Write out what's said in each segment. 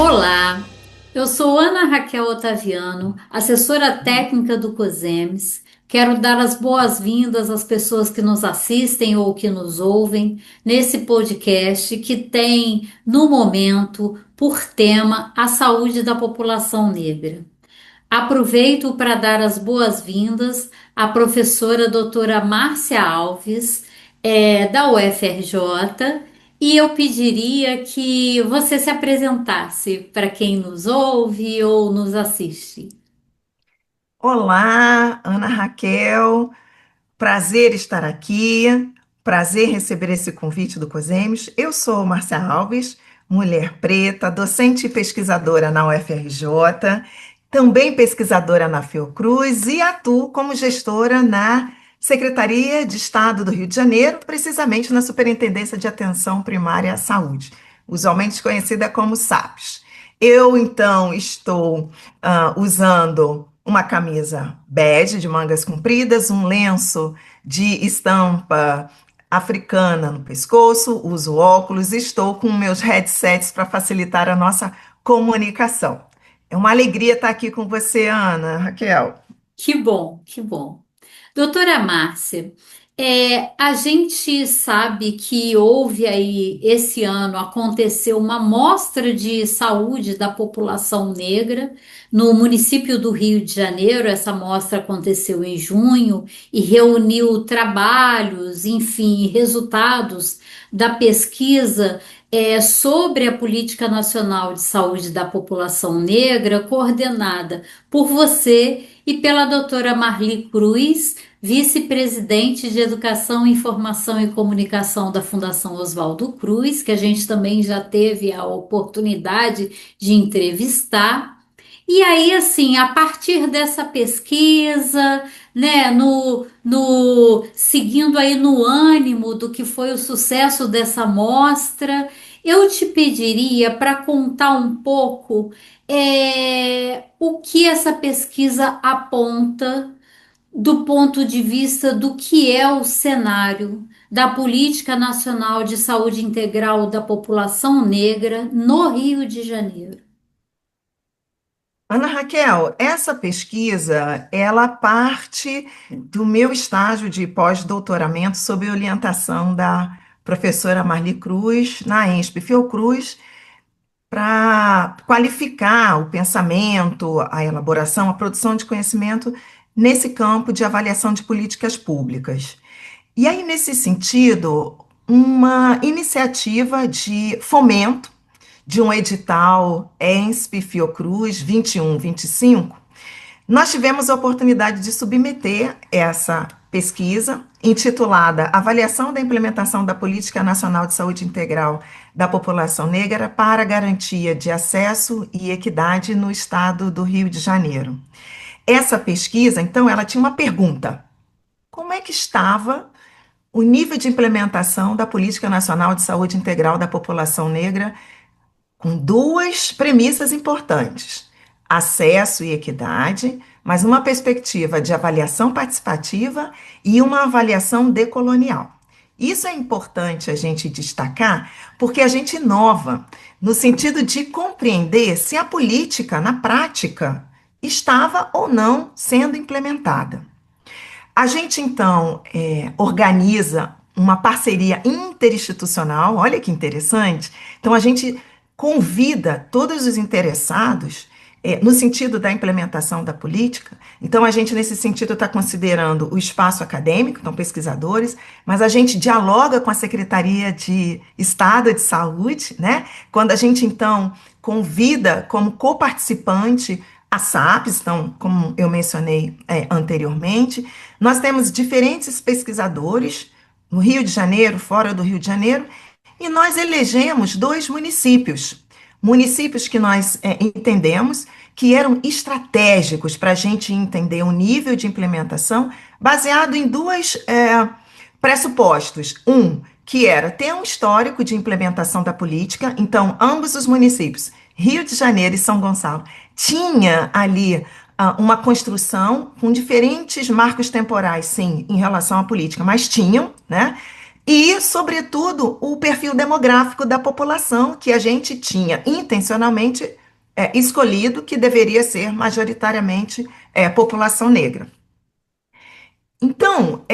Olá, eu sou Ana Raquel Otaviano, assessora técnica do COSEMES. Quero dar as boas-vindas às pessoas que nos assistem ou que nos ouvem nesse podcast que tem, no momento, por tema a saúde da população negra. Aproveito para dar as boas-vindas à professora doutora Márcia Alves, da UFRJ, e eu pediria que você se apresentasse para quem nos ouve ou nos assiste. Olá, Ana Raquel, prazer estar aqui, prazer receber esse convite do COSEMES. Eu sou Márcia Alves, mulher preta, docente e pesquisadora na UFRJ, também pesquisadora na Fiocruz e atuo como gestora na Secretaria de Estado do Rio de Janeiro, precisamente na Superintendência de Atenção Primária à Saúde, usualmente conhecida como SAPS. Eu, então, estou usando uma camisa bege de mangas compridas, um lenço de estampa africana no pescoço, uso óculos e estou com meus headsets para facilitar a nossa comunicação. É uma alegria estar aqui com você, Ana, Raquel. Que bom, que bom. Doutora Márcia, a gente sabe que houve aí, esse ano, aconteceu uma mostra de saúde da população negra no município do Rio de Janeiro. Essa mostra aconteceu em junho e reuniu trabalhos, enfim, resultados da pesquisa sobre a Política Nacional de Saúde da População Negra, coordenada por você e pela doutora Marli Cruz, vice-presidente de Educação, Informação e Comunicação da Fundação Oswaldo Cruz, que a gente também já teve a oportunidade de entrevistar. E aí, assim, a partir dessa pesquisa, né, seguindo aí no ânimo do que foi o sucesso dessa mostra, eu te pediria para contar um pouco o que essa pesquisa aponta do ponto de vista do que é o cenário da Política Nacional de Saúde Integral da População Negra no Rio de Janeiro. Ana Raquel, essa pesquisa, ela parte do meu estágio de pós-doutoramento sob orientação da professora Marli Cruz, na ENSP Fiocruz, para qualificar o pensamento, a elaboração, a produção de conhecimento nesse campo de avaliação de políticas públicas. E aí, nesse sentido, uma iniciativa de fomento de um edital ENSP Fiocruz 21-25, nós tivemos a oportunidade de submeter essa pesquisa, intitulada Avaliação da Implementação da Política Nacional de Saúde Integral da População Negra para a Garantia de Acesso e Equidade no Estado do Rio de Janeiro. Essa pesquisa, então, ela tinha uma pergunta: como é que estava o nível de implementação da Política Nacional de Saúde Integral da População Negra, com duas premissas importantes: acesso e equidade, mas uma perspectiva de avaliação participativa e uma avaliação decolonial. Isso é importante a gente destacar, porque a gente inova no sentido de compreender se a política, na prática, estava ou não sendo implementada. A gente, então, organiza uma parceria interinstitucional, olha que interessante. Então, a gente convida todos os interessados no sentido da implementação da política. Então, a gente, nesse sentido, está considerando o espaço acadêmico, então, pesquisadores, mas a gente dialoga com a Secretaria de Estado de Saúde, né? Quando a gente, então, convida como coparticipante a SAPs, então, como eu mencionei anteriormente, nós temos diferentes pesquisadores no Rio de Janeiro, fora do Rio de Janeiro, e nós elegemos dois municípios, municípios que nós entendemos que eram estratégicos para a gente entender o nível de implementação, baseado em dois pressupostos. Um, que era ter um histórico de implementação da política, então, ambos os municípios, Rio de Janeiro e São Gonçalo, tinha ali uma construção com diferentes marcos temporais, sim, em relação à política, mas tinham, né? e, sobretudo, o perfil demográfico da população que a gente tinha intencionalmente escolhido, que deveria ser majoritariamente população negra. Então,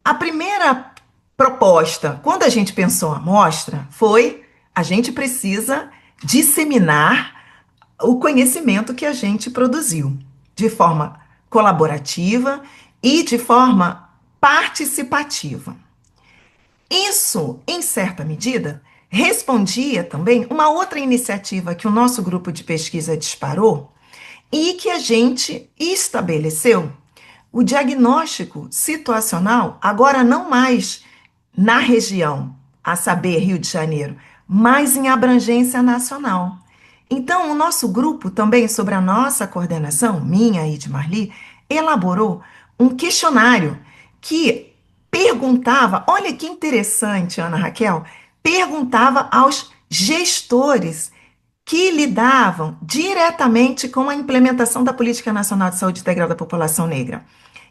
a primeira proposta, quando a gente pensou a amostra, foi a gente precisa disseminar o conhecimento que a gente produziu de forma colaborativa e de forma participativa. Isso, em certa medida, respondia também uma outra iniciativa que o nosso grupo de pesquisa disparou e que a gente estabeleceu o diagnóstico situacional, agora não mais na região, a saber, Rio de Janeiro, mas em abrangência nacional. Então, o nosso grupo, também sobre a nossa coordenação, minha e de Marli, elaborou um questionário que perguntava, olha que interessante, Ana Raquel, perguntava aos gestores que lidavam diretamente com a implementação da Política Nacional de Saúde Integral da População Negra.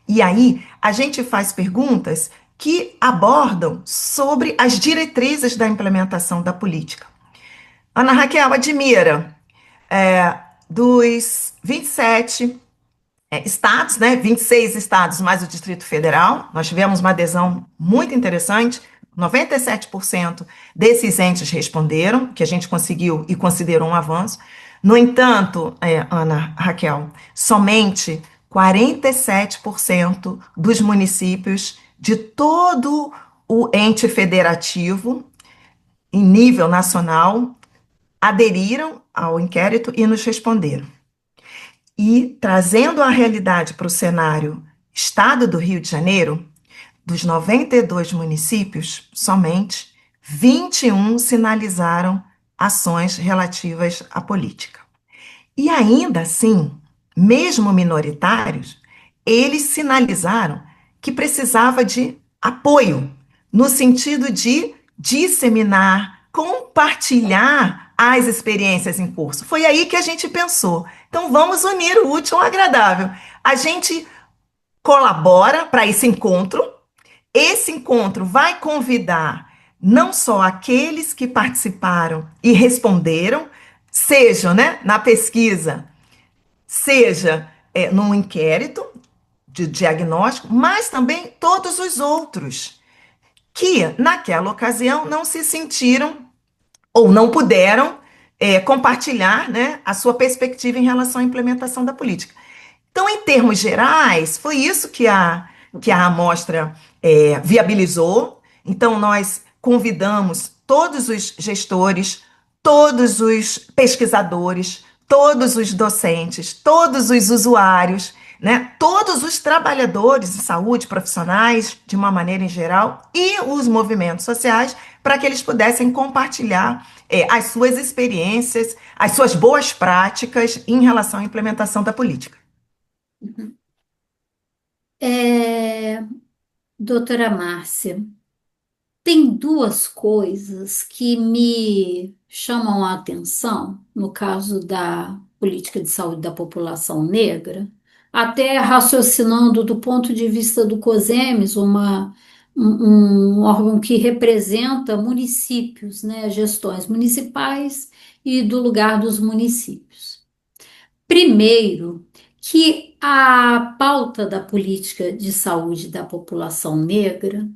E aí, a gente faz perguntas que abordam sobre as diretrizes da implementação da política. Ana Raquel, admira, dos 27 estados, né, 26 estados mais o Distrito Federal, nós tivemos uma adesão muito interessante, 97% desses entes responderam, que a gente conseguiu e considerou um avanço. No entanto, Ana Raquel, somente 47% dos municípios de todo o ente federativo, em nível nacional, aderiram ao inquérito e nos responderam. E trazendo a realidade para o cenário Estado do Rio de Janeiro, dos 92 municípios, somente 21 sinalizaram ações relativas à política. E ainda assim, mesmo minoritários, eles sinalizaram que precisava de apoio, no sentido de disseminar, compartilhar as experiências em curso. Foi aí que a gente pensou. Então, vamos unir o útil ao agradável. A gente colabora para esse encontro. Esse encontro vai convidar não só aqueles que participaram e responderam, sejam, né, na pesquisa, seja num inquérito de diagnóstico, mas também todos os outros que, naquela ocasião, não se sentiram ou não puderam compartilhar, né, a sua perspectiva em relação à implementação da política. Então, em termos gerais, foi isso que a amostra viabilizou. Então, nós convidamos todos os gestores, todos os pesquisadores, todos os docentes, todos os usuários, né, todos os trabalhadores de saúde, profissionais, de uma maneira em geral, e os movimentos sociais, para que eles pudessem compartilhar as suas experiências, as suas boas práticas em relação à implementação da política. É, doutora Márcia, tem duas coisas que me chamam a atenção no caso da política de saúde da população negra, até raciocinando do ponto de vista do COSEMES, um órgão que representa municípios, né, gestões municipais e do lugar dos municípios. Primeiro, que a pauta da política de saúde da população negra,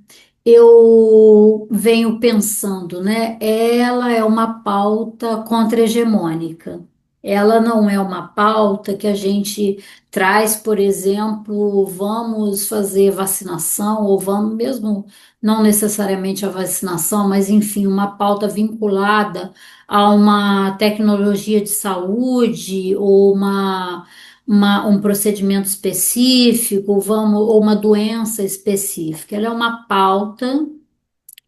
eu venho pensando, né? Ela é uma pauta contra-hegemônica. Ela não é uma pauta que a gente traz, por exemplo, vamos fazer vacinação, ou vamos mesmo, não necessariamente a vacinação, mas enfim, uma pauta vinculada a uma tecnologia de saúde ou um procedimento específico, vamos, ou uma doença específica. Ela é uma pauta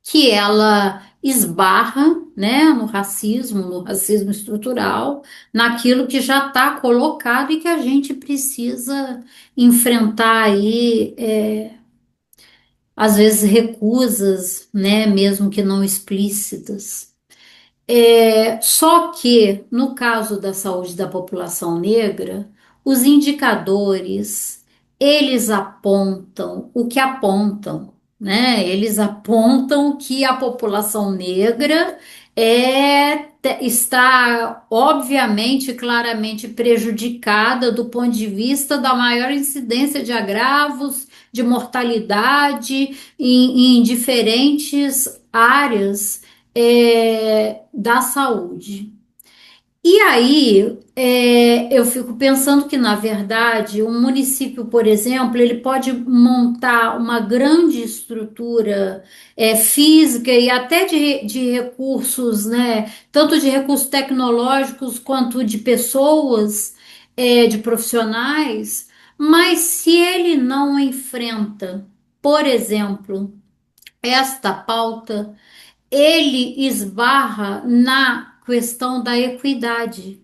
que ela esbarra, né, no racismo estrutural, naquilo que já está colocado e que a gente precisa enfrentar aí, às vezes recusas, né, mesmo que não explícitas. Só que, no caso da saúde da população negra, os indicadores, eles apontam o que apontam, né? Eles apontam que a população negra está, obviamente, claramente prejudicada do ponto de vista da maior incidência de agravos, de mortalidade em diferentes áreas, da saúde. E aí, eu fico pensando que, na verdade, um município, por exemplo, ele pode montar uma grande estrutura, física e até de recursos, né? Tanto de recursos tecnológicos quanto de pessoas, de profissionais, mas se ele não enfrenta, por exemplo, esta pauta, ele esbarra na questão da equidade.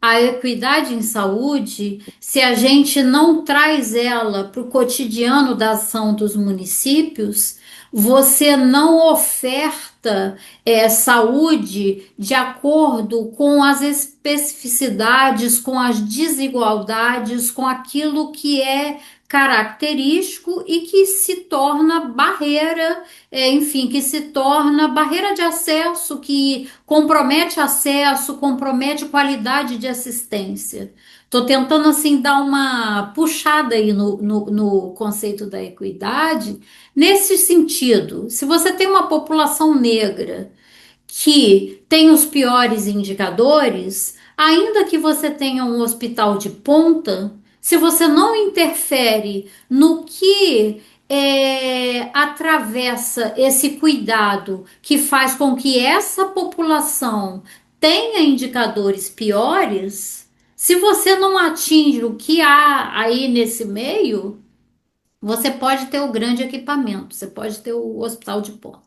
A equidade em saúde, se a gente não traz ela para o cotidiano da ação dos municípios, você não oferta, saúde de acordo com as especificidades, com as desigualdades, com aquilo que é característico e que se torna barreira, enfim, que se torna barreira de acesso, que compromete acesso, compromete qualidade de assistência. Estou tentando, assim, dar uma puxada aí no conceito da equidade, nesse sentido. Se você tem uma população negra que tem os piores indicadores, ainda que você tenha um hospital de ponta, se você não interfere no que atravessa esse cuidado que faz com que essa população tenha indicadores piores, se você não atinge o que há aí nesse meio, você pode ter o grande equipamento, você pode ter o hospital de ponta.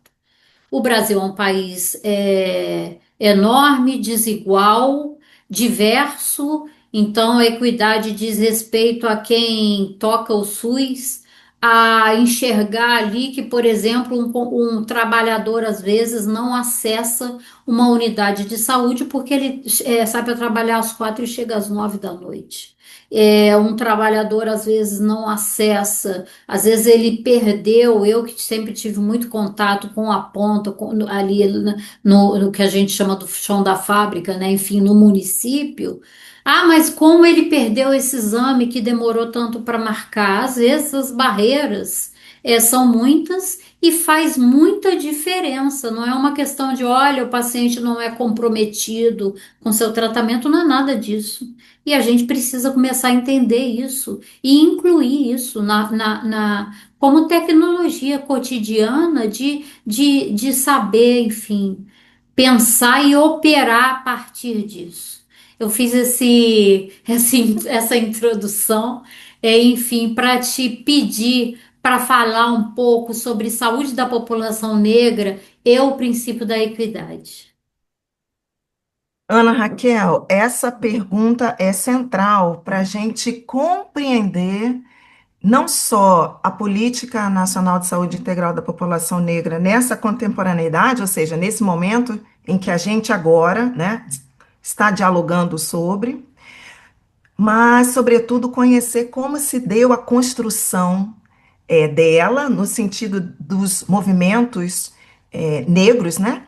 O Brasil é um país enorme, desigual, diverso, então a equidade diz respeito a quem toca o SUS, a enxergar ali que, por exemplo, um trabalhador às vezes não acessa uma unidade de saúde porque ele sai para trabalhar às 4 e chega às 9 da noite. Um trabalhador às vezes não acessa, às vezes ele perdeu. Eu que sempre tive muito contato com a ponta, ali no que a gente chama do chão da fábrica, né? Enfim, no município. Ah, mas como ele perdeu esse exame que demorou tanto para marcar? Às vezes as barreiras, são muitas e faz muita diferença. Não é uma questão de, olha, o paciente não é comprometido com seu tratamento, não é nada disso. E a gente precisa começar a entender isso e incluir isso como tecnologia cotidiana de saber, enfim, pensar e operar a partir disso. Eu fiz essa introdução, enfim, para te pedir para falar um pouco sobre saúde da população negra e o princípio da equidade. Ana Raquel, essa pergunta é central para a gente compreender não só a Política Nacional de Saúde Integral da População Negra nessa contemporaneidade, ou seja, nesse momento em que a gente agora, né, está dialogando sobre, mas, sobretudo, conhecer como se deu a construção dela, no sentido dos movimentos negros, né?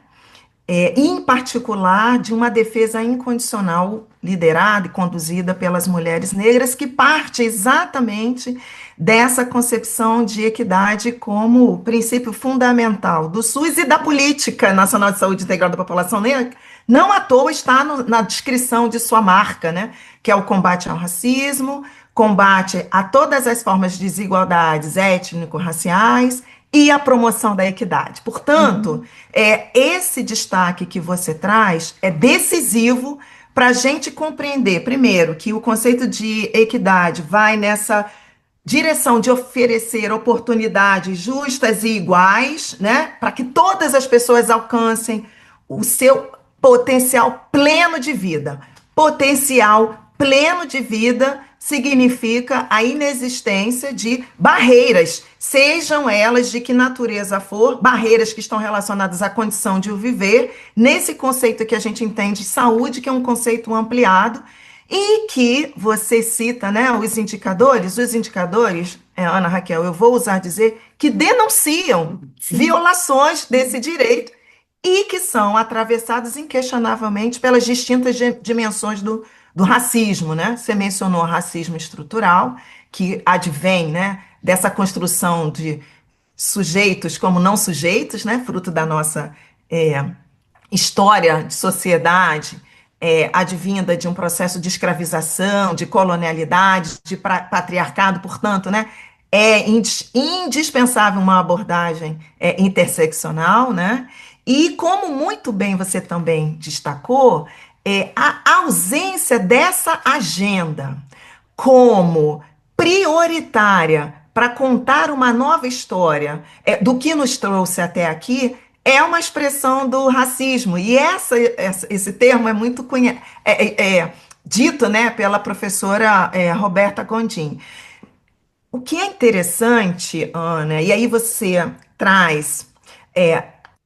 Em particular de uma defesa incondicional liderada e conduzida pelas mulheres negras, que parte exatamente dessa concepção de equidade como princípio fundamental do SUS e da Política Nacional de Saúde Integral da População Negra. Não à toa está na descrição de sua marca, né? Que é o combate ao racismo, combate a todas as formas de desigualdades étnico-raciais e a promoção da equidade. Portanto, Uhum. esse destaque que você traz é decisivo para a gente compreender, primeiro, que o conceito de equidade vai nessa direção de oferecer oportunidades justas e iguais, né, para que todas as pessoas alcancem o seu potencial pleno de vida. Potencial pleno de vida significa a inexistência de barreiras, sejam elas de que natureza for, barreiras que estão relacionadas à condição de o viver, nesse conceito que a gente entende de saúde, que é um conceito ampliado, e que você cita, né, os indicadores Ana Raquel, eu vou usar dizer, que denunciam Sim. violações desse direito e que são atravessados inquestionavelmente pelas distintas dimensões do racismo, né? Você mencionou racismo estrutural, que advém, né, dessa construção de sujeitos como não sujeitos, né, fruto da nossa é, história de sociedade, advinda de um processo de escravização, de colonialidade, de patriarcado, portanto, né, é indispensável uma abordagem interseccional, né? E como muito bem você também destacou, a ausência dessa agenda como prioritária para contar uma nova história do que nos trouxe até aqui é uma expressão do racismo. E esse termo é muito dito, né, pela professora Roberta Gondim. O que é interessante, Ana, e aí você traz é,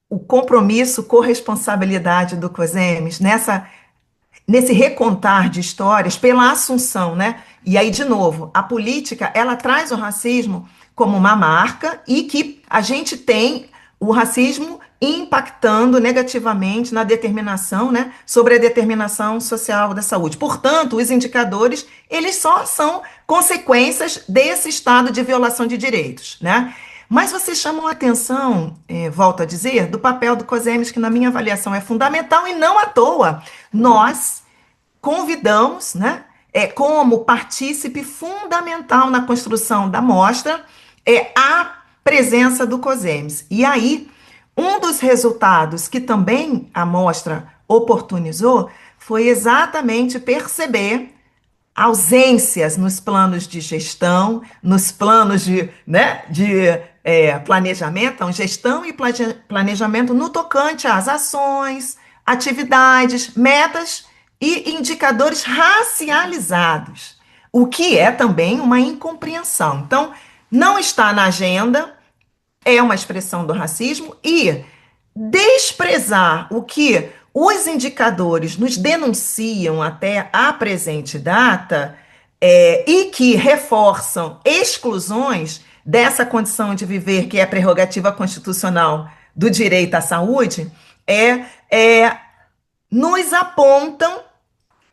o compromisso, corresponsabilidade do COSEMES nesse recontar de histórias pela assunção, né? E aí, de novo, a política, ela traz o racismo como uma marca e que a gente tem o racismo impactando negativamente na determinação, né, sobre a determinação social da saúde. Portanto, os indicadores, eles só são consequências desse estado de violação de direitos, né? Mas vocês chamam a atenção, volto a dizer, do papel do COSEMES, que na minha avaliação é fundamental e não à toa. Nós convidamos, né, como partícipe fundamental na construção da mostra, a presença do COSEMES. E aí, um dos resultados que também a mostra oportunizou foi exatamente perceber ausências nos planos de gestão, nos planos de planejamento, então, gestão e planejamento no tocante às ações, atividades, metas e indicadores racializados, o que é também uma incompreensão. Então, não está na agenda, é uma expressão do racismo e desprezar o que os indicadores nos denunciam até a presente data e que reforçam exclusões dessa condição de viver, que é prerrogativa constitucional do direito à saúde, é, é, nos apontam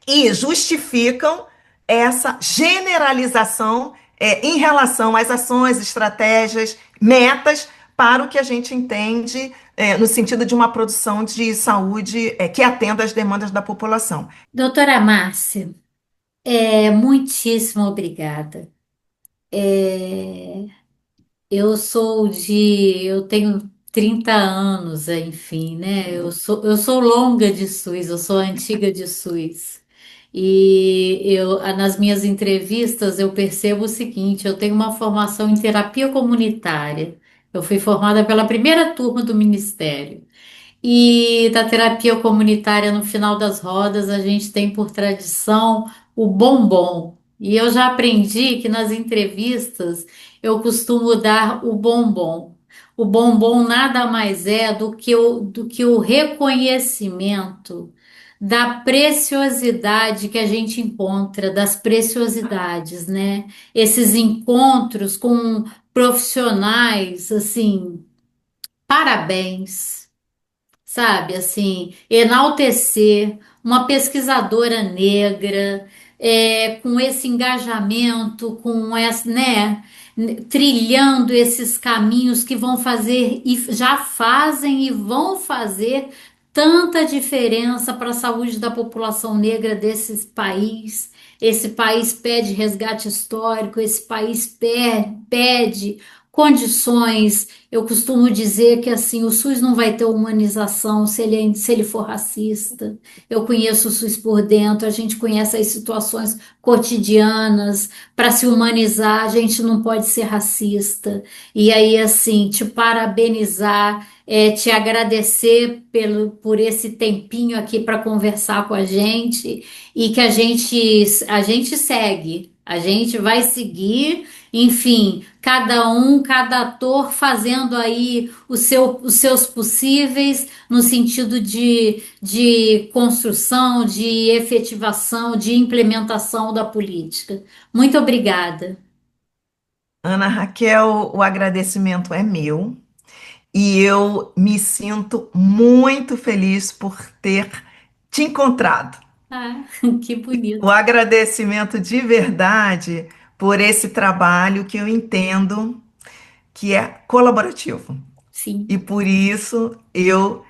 e justificam essa generalização em relação às ações, estratégias, metas para o que a gente entende no sentido de uma produção de saúde que atenda às demandas da população. Doutora Márcia, muitíssimo obrigada. É, eu tenho 30 anos, enfim, né? Eu sou longa de SUS, eu sou antiga de SUS. Nas minhas entrevistas, eu percebo o seguinte: eu tenho uma formação em terapia comunitária. Eu fui formada pela primeira turma do Ministério. E da terapia comunitária, no final das rodas, a gente tem por tradição o bombom. E eu já aprendi que nas entrevistas eu costumo dar o bombom. O bombom nada mais é do que o reconhecimento da preciosidade que a gente encontra, das preciosidades, né? Esses encontros com profissionais, assim, parabéns, sabe? Assim, enaltecer uma pesquisadora negra, com esse engajamento, com essa, né? Trilhando esses caminhos que vão fazer e já fazem e vão fazer tanta diferença para a saúde da população negra desse país. Esse país pede resgate histórico, esse país pede condições. Eu costumo dizer que assim, o SUS não vai ter humanização se ele for racista. Eu conheço o SUS por dentro, a gente conhece as situações cotidianas. Para se humanizar, a gente não pode ser racista. E aí, assim, te parabenizar, te agradecer por esse tempinho aqui para conversar com a gente e que a gente segue, a gente vai seguir, enfim, cada um, cada ator fazendo aí os seus possíveis no sentido de construção, de efetivação, de implementação da política. Muito obrigada. Ana Raquel, o agradecimento é meu e eu me sinto muito feliz por ter te encontrado. Ah, que O bonito. agradecimento de verdade por esse trabalho que eu entendo que é colaborativo. E Sim. por isso eu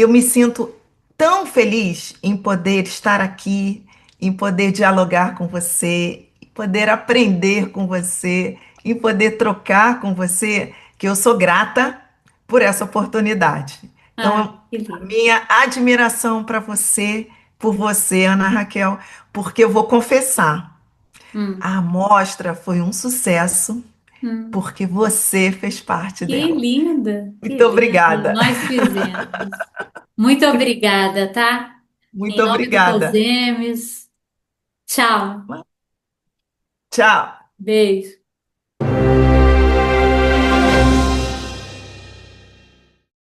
me sinto tão feliz em poder estar aqui, em poder dialogar com você, em poder aprender com você, em poder trocar com você, que eu sou grata por essa oportunidade. Ah, Então, que a lindo. minha admiração para você, por você, Ana Raquel, porque eu vou confessar, Hum, a amostra foi um sucesso, hum. porque você fez parte Que dela. linda, que Muito lindo. obrigada. Nós fizemos. Muito obrigada, tá? Muito Em nome do obrigada. COSEMES. Tchau. Tchau. Beijo.